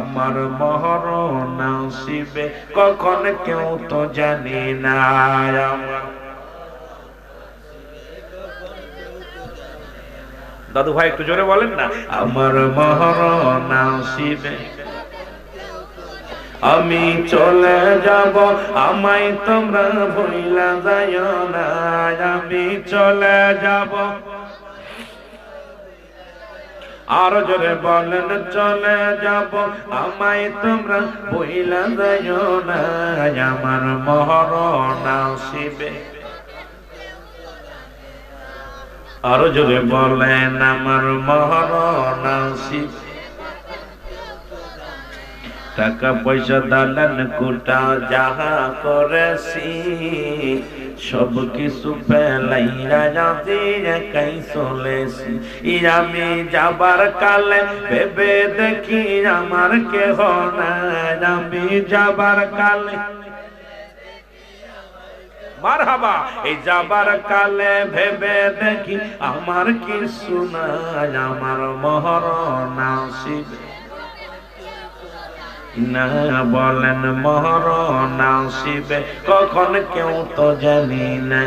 আমার মরণ আসিবে কখন কেউ তো জানি না। দাদু ভাই একটু জোরে বলেন না, আমার মরণ আসিবে আমি চলে যাব, আমায় তোমরা ভুইলা যাইও না। আমি চলে যাব, আর জোরে বলেন চলে যাব, আমায় তোমরা ভুইলা যাইও না। আমার মরণ আসিবে, আর জোরে বলেন আমার মরণ আসিবে। টাকা পয়সা দালান কোটা যাহা করেছি সব কিছু ফেলাইয়া যাতে একাই চলেছি। আমি যাবার কালে ভেবে দেখি আমার কেহ নাই। আমি যাবার কালে মারহাবা, এই যাবার কালে ভেবে দেখি আমার কিছু নাই। আমার মরণ আসিবে না, বলেন মরণ আসিবে কখন কেউ তো জানি না।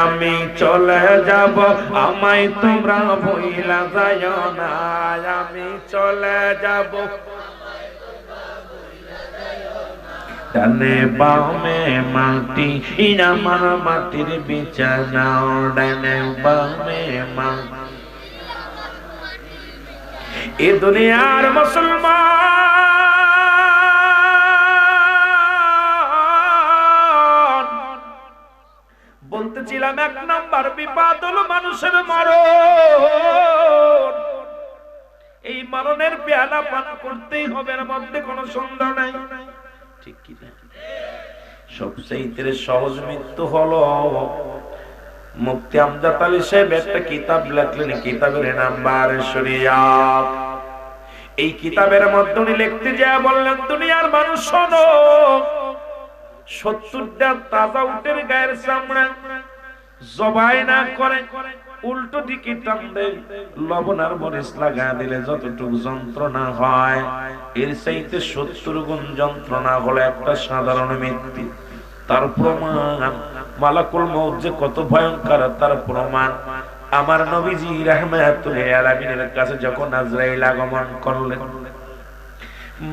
আমি চলে যাব, আমায় তোমরা ভুইলা যাইও না। আমি চলে যাব, ডানে বামে মাটি আমার মাটির বিছানা। ডানে বামে মাটি এ দুনিয়ার মুসলমান বলতেছিলাম, এক নাম্বার বিপদ হলো মানুষের মরণ। এই মরণের পেয়ালা পান করতেই হবে, এর মধ্যে কোনো সন্দেহ নাই। ঠিক কি না? সবচেয়ে সহজ মৃত্যু হলো, মুফতি আমজাদ আলী সাহেব একটা কিতাব লিখলেন, কিতাবের নাম বারে শরিয়াত। এই কিতাবের মধ্যে উনি লিখতে যায় বললেন, দুনিয়ার মানুষ শোনো, 70টা তাজা উটের গায়ের চামড়া জবাই না করে উল্টো দিকে টান দেয়, লবণ আর মরিচ লাগা দিলে যতটুকু যন্ত্রণা হয় এর চাইতে 70 গুণ যন্ত্রণা হলো একটা সাধারণ মৃত্যু। তার প্রমাণ মালাকুল মউত যে কত ভয়ঙ্কর তার প্রমাণ আমার নবীজি রাহমাতুল আলামিনের কাছে যখন আজরাইল আগমন করলেন,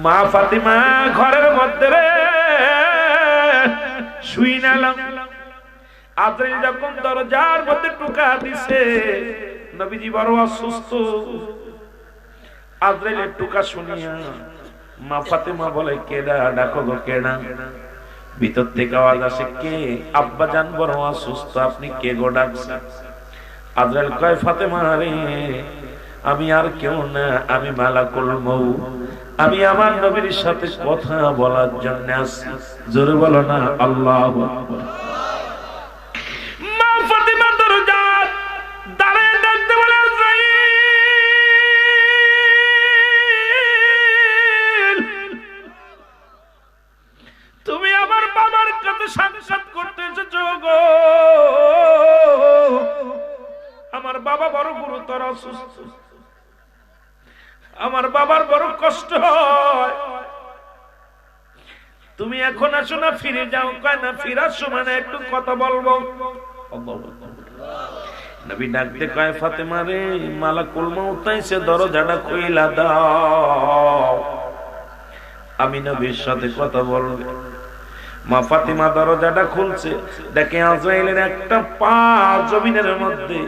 মা ফাতিমা ঘরের মধ্যে শুই নালাম। আজরাইল যখন দরজার মধ্যে টোকা দিছে, নবীজি বড় অসুস্থ। আজরাইলের টোকা শুনিয়া মা ফাতিমা বলে, কেডা? ডাকো গো কেডা? ভিতর থেকে আওয়াজ আসে, কে? আব্বা জান বড় অসুস্থ, আপনি কে গো ডাকছেন? আজরাইল কয়, ফাতেমা রে, আমি আর কেউ না, আমি মালাকুল মউত। আমি আমার নবীর সাথে কথা বলার জন্য আসছি। জোরে বলো না আল্লাহু আকবার। মা ফাতেমা দরজা দাঁড়িয়ে ডাকতে বলে, আজরাইল তুমি আমার বাবার কাছে সাক্ষাৎ করতে এসেছো গো। আমার বাবা বড় গুরুতর অসুস্থ, আমার বাবার বড় কষ্ট হয়। তুমি এখন আসো না, ফিরে যাও। কয় না, ফিরার সময় না, একটু কথা বলবো। নবী ডাকতে কয়, ফাতেমা রে, মালাকুল মউত আইছে, দরজাটা খুইলা দাও, আমি নবীর সাথে কথা বলবো। মা ফাতিমা দরজাটা খুলছে, দেখে আজরাইলের একটা পা জমিনের মধ্যে,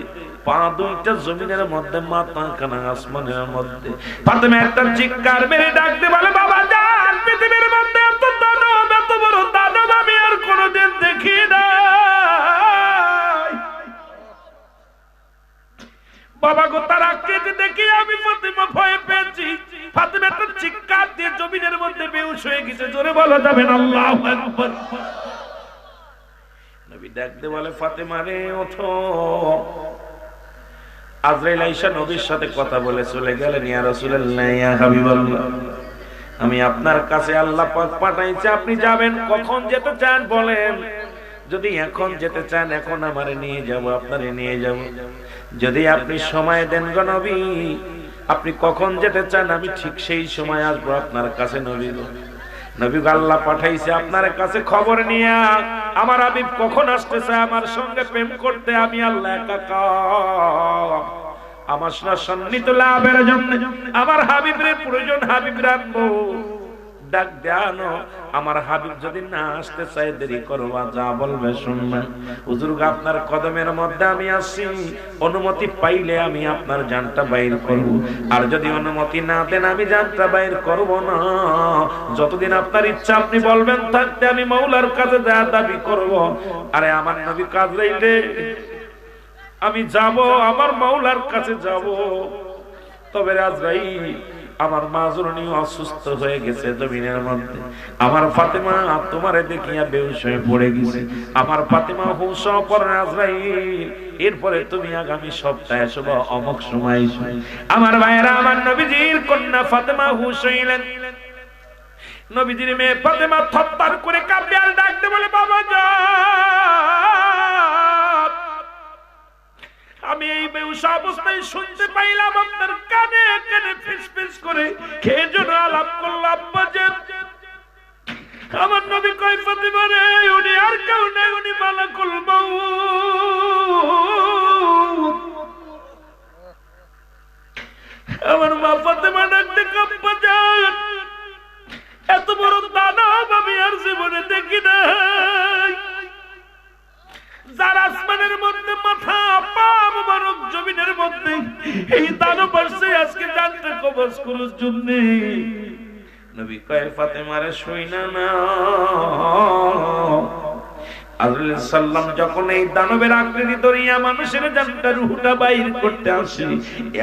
পা দুইটা জমিনের মধ্যে, মাথা কানা আসমানের মধ্যে। ফাতিমা একটা চিৎকার মেরে ডাকতে বলে, বাবা জান, পৃথিবীর মধ্যে এত দানব, এত বড় দানব আমি আর কোনোদিন দেখি নাই। বাবা গো, তার আকৃতি দেখি আমি ফাতিমা ভয় পেয়েছি। ফাতিমা একটা চিৎকার দিয়ে জমিনের মধ্যে বেহুশ হয়ে গেছে। জোরে বলা যাবে না আল্লাহু আকবার। নবী ডাকতে বলে, ফাতিমা রে, ওঠো। আজরাইল আয়েশা নবীর সাথে কথা বলে চলে গেলেন। ইয়া রাসূলুল্লাহ, ইয়া হাবিবাল্লাহ, আমি আপনার কাছে আল্লাহ পাক পাঠাইছে, আপনি যাবেন। কখন যেতে চান বলেন? যদি এখন যেতে চান, এখন আমারে নিয়ে যাব, আপনারে নিয়ে যাব। যদি আপনি সময় দেন গো নবী, আপনি কখন যেতে চান আমি ঠিক সেই সময় আসবো আপনার কাছে। নবী নবী আল্লাহ পাঠাইছে আপনার কাছে খবর নিয়ে আমার হাবিব কখন আসতেছে আমার সঙ্গে প্রেম করতে। আমি আল্লাহ একা আমার সান্নিধ্য লাভের জন্য আমার হাবিবের প্রয়োজন, হাবিব রাখবো। ডাক দেয়ানো আমার হাবিব যদি না আসতে চাই দেরি করবা, যা বলবে শুনবেন। হুজুর আপনার কদমের মধ্যে আমি আসি, অনুমতি পাইলে আমি আপনার জানটা বাইর করব, আর যদি অনুমতি না দেন আমি জানটা বাইর করব না। যতদিন আপনার ইচ্ছা আপনি বলবেন থাকতে আমি মাওলার কাছে যা দাবি করব। আরে আমার নবী কাজরাইলে আমি যাব, আমার মাওলার কাছে যাব। তবে আজরাইল আমার মাজরুনি অসুস্থ হয়ে গেছে জমিনের মধ্যে, আমার ফাতেমা তোমারে দেখিয়া বেহুশ হয়ে পড়ে গেছে, আমার ফাতেমা হুঁশ পড়ে। আজরাইল এরপরে তুমি আগামী সপ্তাহে এসো অমুক সময় এসো। আমার ভাইয়েরা, আমার নবীজির কন্যা ফাতেমা হুঁশ হইলেন। নবীজির মেয়ে ফাতেমা থরথর করে কাঁপে আর ডাকতে বলে, বাবা যান, আমি এই বেহুশ অবস্থায় শুনতে পাইলাম আপনার কানে কানে ফিসফিস করে কে যেন আলাপ করল। আব্বা যান, আমার নবী কয় ফাতেমা রে, উনি আর কেউ নেই, উনি মালাকুল মউত। আমার মা ফাতেমা ডাকতে, আব্বা যান, এত বড় দানব আমি আর জীবনে দেখি নাই। যার আসমানের মধ্যে মাথা পা মুবারক, জমিনের মধ্যে এই দানব আসছে আজকে জানতে কবজ করার জন্য। নবী কয় ফাতেমারে শুইনা না। আজরাইল সাল্লাম যখন এই দানবের আকৃতি ধরিয়া মানুষের জানটা রূহটা বাইর করতে আসে,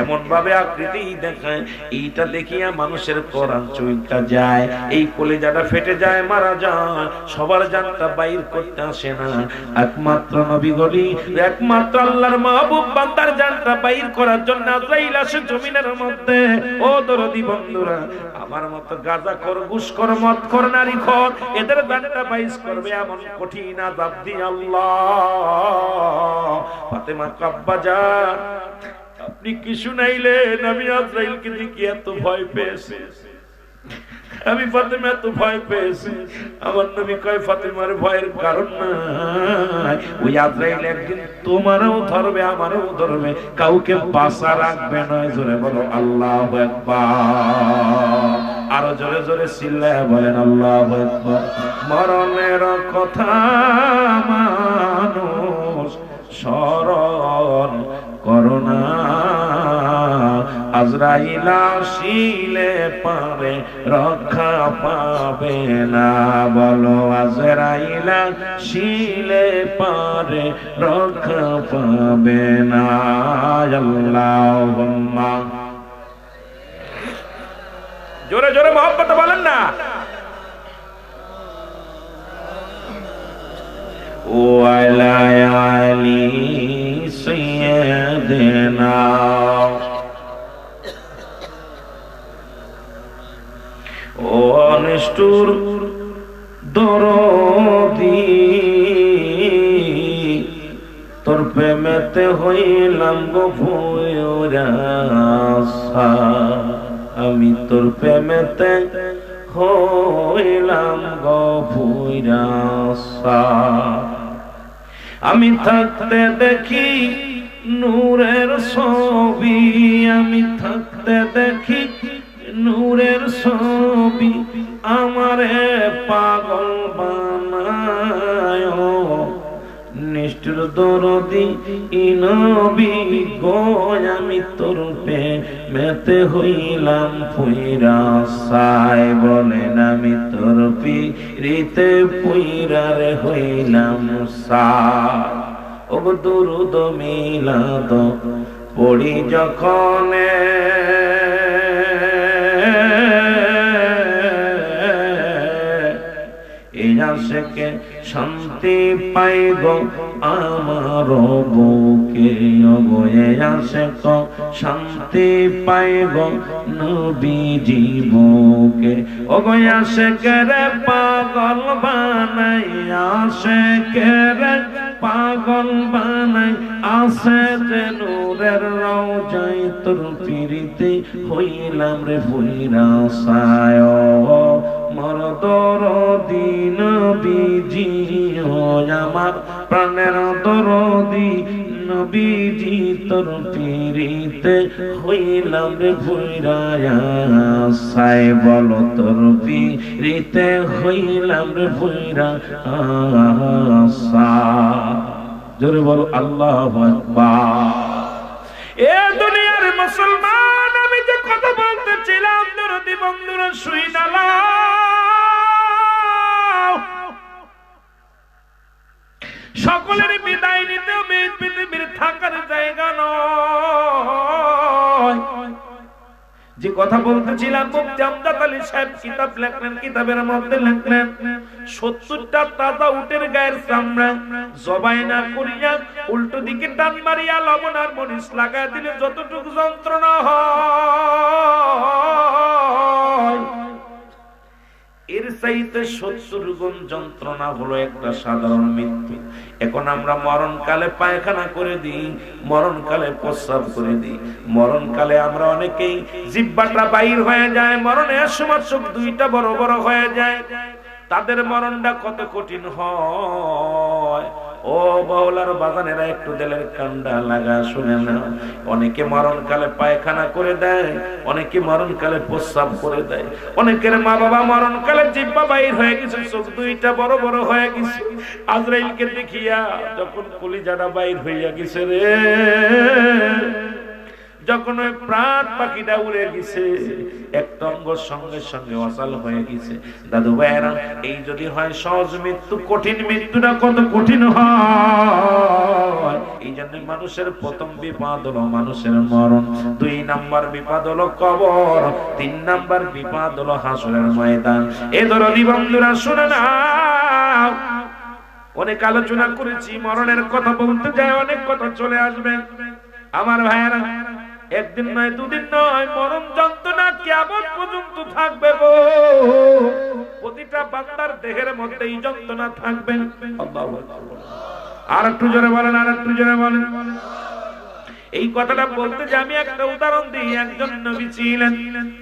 এমন ভাবে আকৃতি দেখায়, এইটা দেখিয়া মানুষের কোরআন চুইটা যায়, এই কলিজাটা ফেটে যায়, মারা যায়। সবার জানটা বাইর করতে আসে না, একমাত্র নবী গলি, একমাত্র আল্লাহর মাহবুব বান্দার জানটা বাইর করার জন্য আজরাইল আসে জমিনের মধ্যে। ও দরদি বন্ধুরা, আমার মতো গাঁজাখোর, ঘুষখোর, মদখোর, নারীখোর এদের জানটা বাইর করবে এমন কঠিন আযাব দিয়ে আল্লাহ। ফাতেমা আব্বা যান, আপনি কি শুনাইলেন? আমি আজরাইলকে দেখি এত ভয় পেয়েছি, আমি ফাতেমা এত ভয় পেয়েছি। আমার নবী কয় ফাতেমার ভয়ের কারণ নাই, ওই আজরাইল একদিন তোমারও ধরবে আমারও ধরবে, কাউকে বাঁচা রাখবে না। জোরে বলো আল্লাহু আকবার, আরো জোরে জোরে চিল্লায়া বলেন আল্লাহু আকবার। মরণের কথা মানুষ স্মরণ করোনা, আজরাইল আসিলে পারে রক্ষা পাবে না। বলো আজরাইল আসিলে পারে রক্ষা পাবে না। আল্লাহুম্মা, জোরে জোরে মহব্বত বলেন না। ও আলা আলি সাইয়্যিদিনা, ও নিষ্ঠুর দরদি, তোর প্রেমেতে হইলাম গো ভুইরাসা, আমি তোর প্রেমেতে হইলাম গো ভুইরাসা। আমি থাকতে দেখি নূরের ছবি, আমি থাকতে দেখি নূরের ছবি, আমারে পাগল বানায়। নিষ্ঠুর দরদি নবী গো, আমি তোর প্রেমেতে হইলাম পুইরাসায়। বলেন আমি তোর পিরিতে পুইরারে হইলাম সায়। ও দুরুদ মিলাদ পড়ি যখন, এই আশিকে শান্তি পাইব আমার বুকে, ওগো আশিক শান্তি পাইব নবীজি বুকে। ওগো আশিকের পাগল বানাই, আশিকের পাগল বানাই, আছে যে নূরের রওজায় তোর পিরিতে হইলাম রে ফুইরা সায় মরদরদি নবীজি আমার প্রাণের দরদি নবীজি তোর পিরিতে হইলাম রে ফুইরা সায় বলো তোর পিরিতে হইলাম রে ফুইরা জোরে বলো আল্লাহু আকবার। এ দুনিয়ার মুসলমান, আমি যে কথা বলতেছিলাম দরদি বন্ধুরা শুইনা নাও। সকলের বিদায় নিতে হবে, পৃথিবীর থাকার জায়গা নয়। যে কথা বলতেছিলাম মুফতি আমজাদ আলী সাহেব কিতাব লেখলেন, কিতাবের মধ্যে লেখলেন 70টা তাজা উটের গায়ের চামড়া জবাই না করিয়া উল্টো দিকে টান মারিয়া লবণ আর মরিচ লাগায় দিলে যতটুকু যন্ত্রণা হয়, এর চাইতে 70 গুণ যন্ত্রণা হলো একটা সাধারণ মৃত্যু। এখন আমরা মরণকালে পায়খানা করে দিই, মরণকালে প্রস্রাব করে দিই, মরণকালে আমরা অনেকেই জিহ্বাটা বাইর হয়ে যায়, মরণের সময় চোখ দুইটা বড় বড় হয়ে যায়। তাদের মরণটা কত কঠিন হয়। ও বাউলার বাজানেরা একটু দিলের কান্ডা লাগা শুনে না। অনেকে মরণকালে পায়খানা করে দেয়, অনেকে মরণকালে প্রস্রাব করে দেয়, অনেকের মা বাবা মরণকালে জিহ্বা বাইর হয়ে গেছে, চোখ দুইটা বড় বড় হয়ে গেছে। আজরাইলকে দেখিয়া যখন কলিজাটা বাইর হইয়া গেছে রে, যখন ওই প্রাণ পাখিটা উড়ে গেছে, একটা অঙ্গ সঙ্গে সঙ্গে অচল হয়ে গেছে। দাদু ভাইয়েরা, এই যদি হয় সহজ মৃত্যু, কঠিন মৃত্যুটা কত কঠিন হয়। এই জন্য মানুষের প্রথম বিপদ হলো মানুষের মরণ, 2 নাম্বার বিপদ হলো কবর, 3 নাম্বার বিপদ হলো হাসরের ময়দান। এ দরদি বন্ধুরা শুনে নাও, অনেক আলোচনা করেছি, মরণের কথা বলতে যায় অনেক কথা চলে আসবে। আমার ভাইয়েরা, একদিন নয়, 2 দিন নয়, মরণ যন্ত্রণা কিয়ামত পর্যন্ত থাকবে গো। প্রতিটা বান্দার দেহের মধ্যে এই যন্ত্রণা থাকবে। আল্লাহু আকবার। আর একটু জোরে বলেন, আর একটু জোরে বলেন। এই কথাটা বলতে যে আমি একটা উদাহরণ দিই। একজন নবী ছিলেন,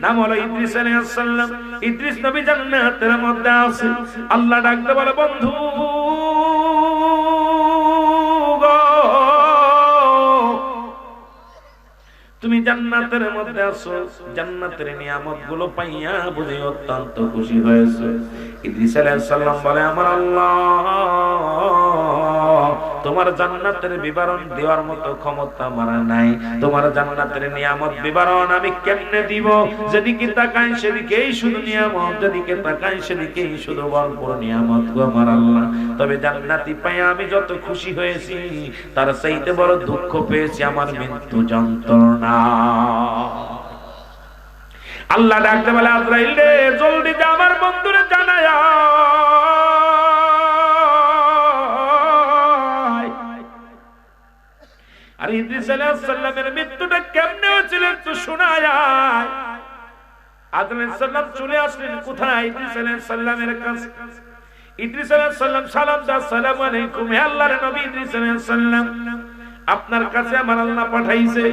নাম হলো ইদ্রিস আলাইহিস সালাম। ইদ্রিস নবী জান্নাতের মধ্যে আছে। আল্লাহ ডাকতে বলে, বন্ধু তুমি জান্নাতের মধ্যে আছো, জান্নাতের নিয়ামত গুলো পাইয়া বুঝি অত্যন্ত খুশি হয়েছে। ইদ্রিস আলাইহিস সালাম বলে, আমার আল্লাহ, তোমার জান্নাতের বিবরণ দেওয়ার মতো ক্ষমতা আমার নাই। তোমার জান্নাতের নিয়ামত বিবরণ আমি কেমনে দিব? যেদিকে তাকাই সেদিকেই শুধু নিয়ামত, যেদিকে তাকাই সেদিকেই শুধু ভরপুর নিয়ামত গো আমার আল্লাহ। তবে জান্নাতি পাইয়া আমি যত খুশি হয়েছি, তার চাইতে বড় দুঃখ পেয়েছি আমার মৃত্যু যন্ত্রণা। আল্লাহ ডাকতে বলে, আজরাইল রে, জলদি যা আমার বন্ধুরে জানায়া। আর ইদ্রিস আলাইহিস সালামের মৃত্যুটা কেমনে হয়েছিল একটু শোনায়। আদম আলাইহিস সালাম চলে আসলেন কোথায়? ইদ্রিস আলাইহিস সালামের কাছে। ইদ্রিস আলাইহিস সালাম সালাম দা, আসসালামু আলাইকুম, হে আল্লাহর নবী ইদ্রিস আলাইহিস সালাম, আপনার কাছে আমার আল্লাহ পাঠাইছে,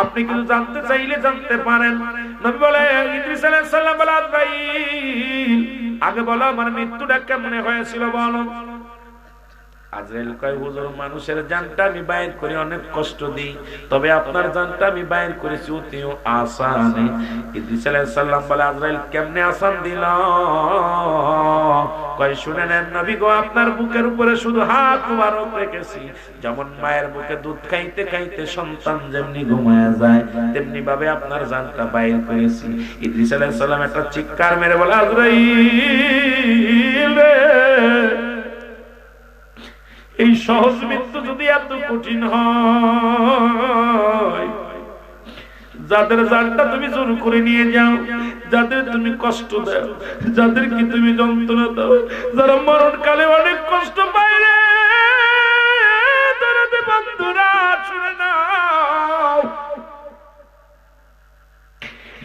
আপনি কিছু জানতে চাইলে জানতে পারেন। নবী বলে, ইদ্রিস আলাইহিস সালাম বলে, আজরাইল, আগে বলো আমার মৃত্যুটা কেমনে হয়েছিল বলো। আজরাইল কয়, হুজুর, মানুষের জানটা আমি বাইর করে অনেক কষ্ট দিই, তবে আপনার জানটা আমি বাইর করেছি অতি আসানে। ইদ্রিস আলাইহিস সালাম বলে, আজরাইল কেমনে আসান দিল? কয়, শুনে নেন নবী গো, আপনার বুকের উপরে শুধু হাত মুবারক রেখেছি। যেমন মায়ের বুকে দুধ খাইতে খাইতে সন্তান যেমনি ঘুমায় যায়, তেমনি ভাবে আপনার জানটা বাইর করেছি। ইদ্রিস আলাইহিস সালাম একটা চিৎকার মেরে বলে, আজরাইল রে, এই সহজ মৃত্যু যদি এত কঠিন হয়, যাদের জানটা তুমি জোর করে নিয়ে যাও, যাদের তুমি কষ্ট দাও, যাদেরকে তুমি যন্ত্রণা দাও, যারা মরণকালে অনেক কষ্ট পায় রে, তারা বন্ধুরা শুনে নাও,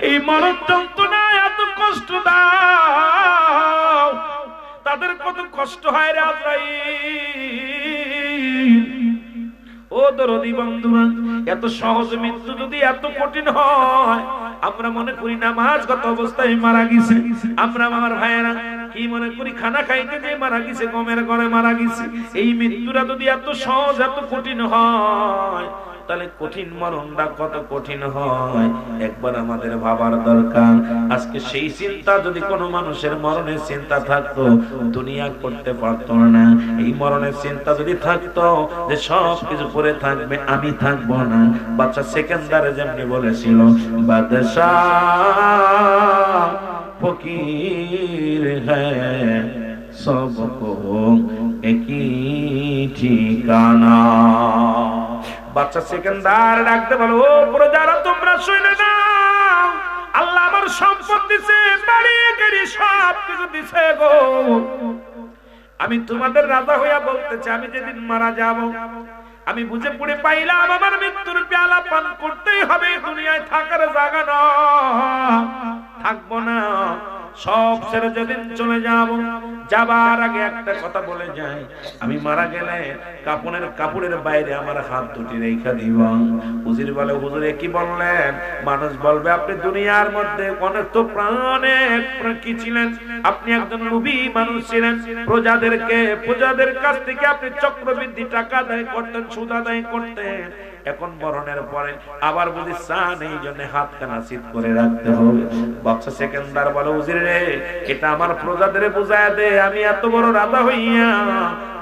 এই মরণ যন্ত্রণা এত কষ্ট দাও, তাদের কত কষ্ট হয় রে আজরাইল। ও দরদি বন্ধুরা, এত সহজ মৃত্যু যদি এত কঠিন হয়, আমরা মনে করি নামাজগত অবস্থায় মারা গেছে। আমরা আমার ভাইয়েরা কি মনে করি খানা খাইতে যে মারা গেছে, গমের ঘরে মারা গেছে। এই মৃত্যুটা যদি এত সহজ এত কঠিন হয়, তাহলে কঠিন মরণটা কত কঠিন হয় একবার আমাদের ভাবার দরকার। আজকে সেই চিন্তা যদি কোনো মানুষের মরণের চিন্তা থাকতো, দুনিয়া করতে পারতো না। এই মরণের চিন্তা যদি থাকতো যে সব কিছু পরে থাকবে, আমি থাকবো না। বাচ্চা সেকেন্দারে যেমনি বলেছিল, বাদশাহ ফকির হ্যায় সবকো একই ঠিকানা। বাচ্চা সেকেন্দার ডাকতে বলো, ও প্রজারা তোমরা শুনে নাও, আল্লাহ আমার সম্পদ দিছে, বাড়ি গাড়ি সব কিছু দিছে গো। আমি তোমাদের রাজা হইয়া বলতেছি, আমি যেদিন মারা যাব, আমি বুঝে পড়ে পাইলাম আমার মৃত্যুর পেয়ালা পান করতেই হবে। দুনিয়ায় থাকার জায়গা না, থাকবো না। সব ছেড়ে যেদিন চলে যাব, যাবার আগে একটা কথা বলে যাই, আমি মারা গেলে কাপড়ের বাইরে আমার হাত দুটি রেখা দিব। হুজুর বলে, হুজুরে কি বললেন? মানুষ বলবে আপনি দুনিয়ার মধ্যে অনেক তো প্রাণের কি ছিলেন, আপনি একজন নবী মানুষ ছিলেন। প্রজাদের কাছ থেকে আপনি চক্রবৃদ্ধি টাকা আদায় করতেন, সুদ আদায় করতেন। এখন মরণের পরে আবার বুঝি চান, এই জন্য হাত কানা চিত করে রাখতে হবে। বাচ্চা সেকেন্দার বলে, হুজুর রে, এটা আমার প্রজাদের বুঝায় দে, আমি এত বড় রাজা হইয়া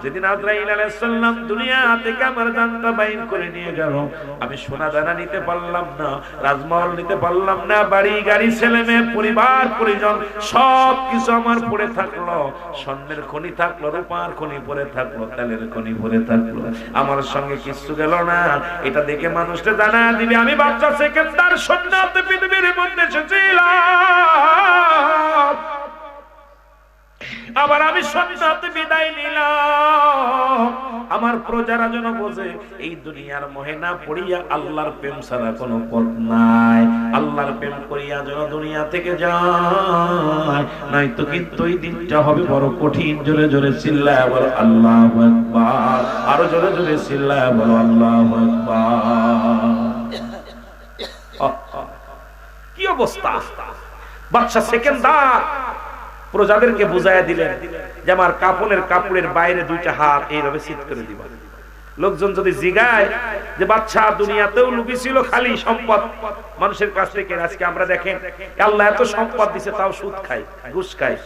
যেদিন আজরাইল আলাইহিস সালাম দুনিয়া থেকে আমার জানটা বাইর করে নিয়ে গেল, আমি সোনা দানা নিতে পারলাম না, রাজমহল নিতে পারলাম না, বাড়ি গাড়ি ছেলে মেয়ে পরিবার পরিজন সব কিছু আমার পড়ে থাকলো। স্বর্ণের খনি থাকলো, রূপার খনি পড়ে থাকলো, তেলের খনি পড়ে থাকলো, আমার সঙ্গে কিছু গেল না। এটা দেখে মানুষটা জানা দিবে, আমি বাচ্চা সেকেন্দার সন্ন্যাতে পৃথিবীর মধ্যে এসেছিলাম, আবার আমি সন্ন্যাতে বিদায় নিলাম। আমার প্রজারা যেন বোঝে এই দুনিয়ার মোহে না পড়িয়া আল্লাহর প্রেম ছাড়া কোনো পথ নাই। আল্লাহর প্রেম করিয়া যেন দুনিয়া থেকে যায়, নাই তো কিন্তু এই দিনটা হবে বড় কঠিন। জোরে জোরে চিল্লায় বলো আল্লাহু আকবার, আরো জোরে জোরে চিল্লায় বলো আল্লাহু আকবার। কি অবস্থা! বাদশা সেকেন্দার প্রজাদেরকে বুঝাইয়া দিলেন যে আমার কাপড়ের বাইরে দুইটা হাত এইভাবে চিৎ করে দিবা। লোকজন যদি জিগায় যে বাদশা দুনিয়াতেও লুকিয়েছিল খালি সম্পদ মানুষের কাছ থেকে, আজকে আমরা দেখেন আল্লাহ এত সম্পদ দিছে, তাও সুদ খায়, ঘুষ খায়।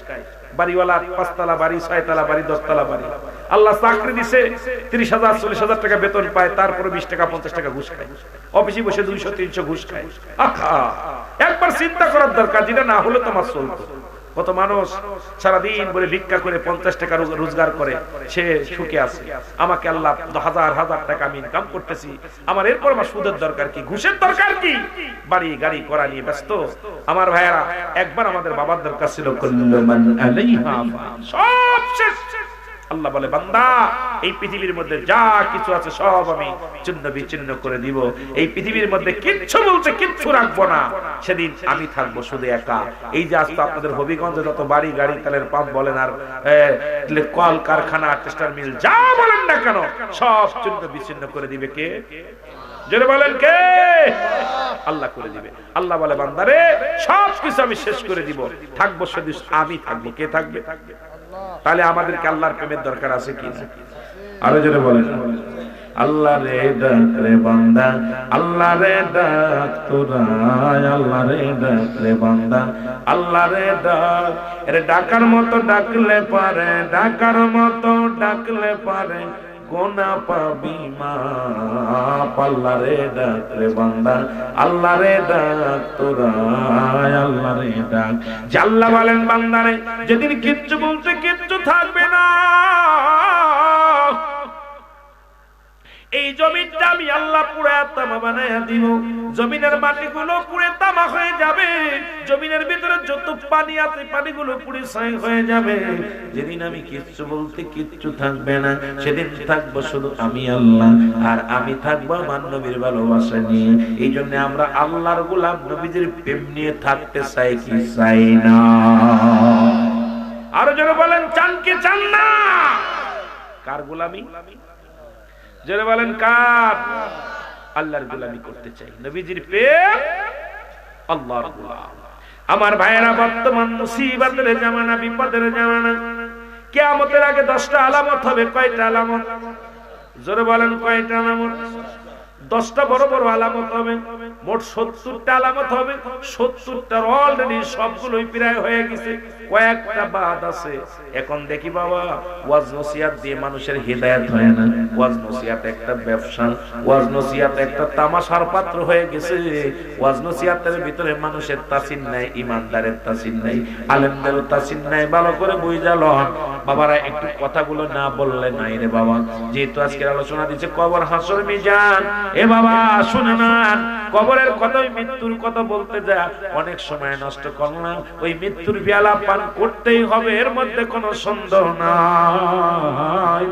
বাড়িওয়ালা 5 তলা বাড়ি, 6 তলা বাড়ি, 10 তলা বাড়ি। আল্লাহ চাকরি দিছে, 30,000 40,000 টাকা বেতন পায়, তারপরে 20 টাকা 50 টাকা ঘুষ খায়। অফিসে বসে 200-300 ঘুষ খায়। একবার চিন্তা করার দরকার, যেটা না হলে তোমার চলতো। কত মানুষ সারাদিন বলে ভিক্ষা করে 50 টাকা রোজগার করে, সে সুখে আছে। আমাকে আল্লাহ হাজার টাকা আমি ইনকাম করতেছি, আমার এরপর আমার সুদের দরকার কি, ঘুষের দরকার কি? বাড়ি গাড়ি করা নিয়ে ব্যস্ত। আমার ভাইয়েরা, একবার আমাদের বাবার দরকার ছিল কুল্লু মান আলাইহা ফান, সব শেষ। আল্লাহ বলে, বান্দা এই পৃথিবীর মধ্যে যা কিছু আছে সব আমি ছিন্ন বিচ্ছিন্ন করে দিব। এই পৃথিবীর মধ্যে কিচ্ছু বলতে কিচ্ছু রাখবো না। সেদিন আমি থাকবো শুধু একা। এই যে আজকে আপনাদের হবিগঞ্জে যত বাড়ি গাড়ি, তেলের পাম্প বলেন আর কল কারখানা, টেস্টার মিল যা বলেন না কেন, সব ছিন্ন বিচ্ছিন্ন করে দিবে কে? জোরে বলেন কে? আল্লাহ করে দিবে। আল্লাহ বলে, বান্দারে সব কিছু আমি শেষ করে দিব, থাকবো শুধু আমি থাকবো। কে থাকবে? তাহলে আমাদেরকে আল্লাহর প্রেমের দরকার আছে কি না? আরো জোরে বলেন, আল্লাহ রে ডাক রে বান্দা, আল্লাহ রে ডাক তোরা, আল্লাহ রে ডাক রে বান্দা, আল্লাহ রে ডাক। এর ডাকার মতো ডাকলে পারে, ডাকার মতো ডাকলে পারে, গোনা পাবি মাপ। আল্লাহ রে ডাক রে বান্দা, আল্লাহ রে ডাক তোরা, আল্লাহ রে ডাক। যে আল্লাহ বলেন, বান্দারে যেদিন কিচ্ছু বলতে কিচ্ছু থাকবে না, এই জমিনটা আমি আল্লাহ পুরো তামা বানায়া দিব। জমিনের মাটিগুলো পুরো তামা হয়ে যাবে, জমিনের ভিতরে যত পানি আছে পানিগুলো পুরো ছাই হয়ে যাবে। যেদিন আমি কিচ্ছু বলতে কিচ্ছু থাকবে না, সেদিন থাকবো শুধু আমি আল্লাহ, আর আমি থাকবো আমার নবীর ভালোবাসা নিয়ে। এই জন্য আমরা আল্লাহর গোলাম, নবীজির প্রেম নিয়ে থাকতে চাই কি চাই না? আরো যারা বলেন চান কি চান না? কার গোলামি? যারা বলেন কার? আল্লাহর গোলামি করতে চাই, নবীজির প্রেম, আল্লাহর গোলাম। আমার ভাইয়েরা, বর্তমান মুসিবতের জামানা, বিপদের জামানা। কিয়ামতের আগে 10টা আলামত হবে। কয়টা আলামত? জোরে বলেন কয়টা আলামত? 10টা বড় বড় আলামত হবে। মোট 70টা আলামত হবে। 70টার অলরেডি সবগুলোই প্রায় হয়ে গেছে, কয়েকটা বাদ আছে। এখন দেখি বাবা, ওয়াজ নসিহত দিয়ে মানুষের হিদায়াত হয় না। ওয়াজ নসিহত একটা ব্যবসা, ওয়াজ নসিহত একটা তামাশার পাত্র হয়ে গেছে। ওয়াজ নসিহতের ভিতরে মানুষের তাসিন নাই, ইমানদারের তাসিন নাই, আলেমদের তাসিন নাই। ভালো করে বুঝা লন বাবারা, একটু কথাগুলো না বললে নাই রে বাবা। যেহেতু আজকের আলোচনা দিচ্ছে কবর, হাসর, মিজান, এ বাবা শুনে না, কবরের কথা, মৃত্যুর কথা বলতে যা অনেক সময় নষ্ট করো না। ওই মৃত্যুর পেয়ালা পান করতেই হবে, এর মধ্যে কোনো সন্দেহ নাই।